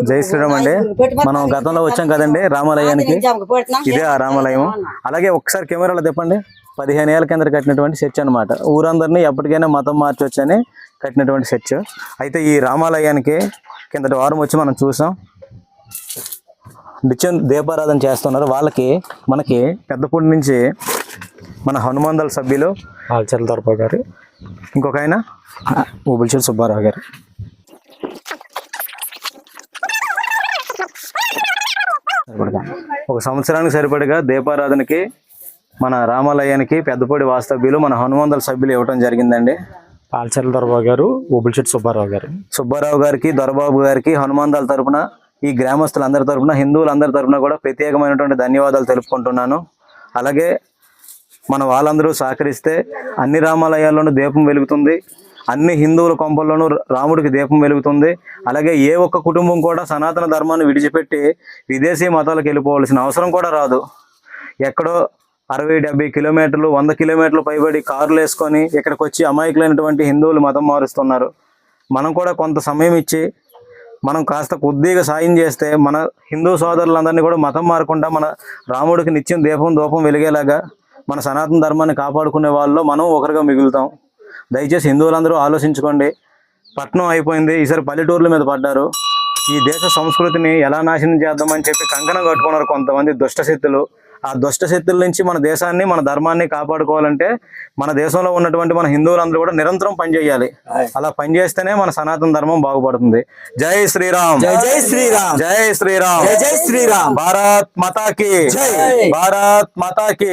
జై శ్రీరామ్ అండి. మనం గతంలో వచ్చాం కదండి రామాలయానికి. ఇదే ఆ రామాలయం. అలాగే ఒకసారి కెమెరాలో తిప్పండి. 15 ఏళ్ల కింద కట్టినటువంటి చర్చ్ అనమాట. ఊరందరినీ ఎప్పటికైనా మతం మార్చొచ్చని కట్టినటువంటి చర్చ్. అయితే ఈ రామాలయానికి కిందటి వారం వచ్చి మనం చూసాం. నిత్యం దీపారాధన చేస్తున్నారు. వాళ్ళకి మనకి పెద్దపూడి నుంచి మన హనుమందల సభ్యులు ఆల్చర్ల దర్బాబు గారు, ఇంకొక ఆయన ఊబుల్చేటి సుబ్బారావు గారు. ఒక సంవత్సరానికి సరిపడగా దీపారాధనకి మన రామాలయానికి పెద్దపూడి వాస్తవ్యులు మన హనుమందల సభ్యులు ఇవ్వటం జరిగిందండి. ఆల్చర్ల దొరబాబు గారు, ఊబుల్చేటి సుబ్బారావు గారికి, దొరబాబు గారికి హనుమందల తరపున, ఈ గ్రామస్తులందరి తరపున, హిందువులందరి తరపున కూడా ప్రత్యేకమైనటువంటి ధన్యవాదాలు తెలుపుకుంటున్నాను. అలాగే మన వాళ్ళందరూ సహకరిస్తే అన్ని రామాలయాల్లోనూ దీపం వెలుగుతుంది. అన్ని హిందువుల కొంపల్లోనూ రాముడికి దీపం వెలుగుతుంది. అలాగే ఏ ఒక్క కుటుంబం కూడా సనాతన ధర్మాన్ని విడిచిపెట్టి విదేశీ మతాలకు వెళ్ళిపోవాల్సిన అవసరం కూడా రాదు. ఎక్కడో 60-70 కిలోమీటర్లు, 100 కిలోమీటర్లు పైబడి కార్లు వేసుకొని ఇక్కడికి వచ్చి అమాయకులైనటువంటి హిందువులు మతం మారుస్తున్నారు. మనం కూడా కొంత సమయం ఇచ్చి మనం కాస్త కొద్దిగా సాయం చేస్తే మన హిందూ సోదరులందరినీ కూడా మతం మారకుండా మన రాముడికి నిత్యం దూపం వెలిగేలాగా మన సనాతన ధర్మాన్ని కాపాడుకునే వాళ్ళలో మనం ఒకరిగా మిగులుతాం. దయచేసి హిందువులందరూ ఆలోచించుకోండి. పట్నం అయిపోయింది, ఈసారి పల్లెటూర్ల మీద పడ్డారు. ఈ దేశ సంస్కృతిని ఎలా నాశనం చేద్దామని చెప్పి కంకణం కట్టుకున్నారు కొంతమంది దుష్టశక్తులు. ఆ దుష్టశక్తుల నుంచి మన దేశాన్ని, మన ధర్మాన్ని కాపాడుకోవాలంటే మన దేశంలో ఉన్నటువంటి మన హిందువులందరూ కూడా నిరంతరం పనిచేయాలి. అలా పనిచేస్తేనే మన సనాతన ధర్మం బాగుపడుతుంది. జై శ్రీరామ్, జై జై శ్రీరామ్, జై శ్రీరామ్, జై జై శ్రీరామ్. భారత్ మాతాకి, భారత్ మాతాకి.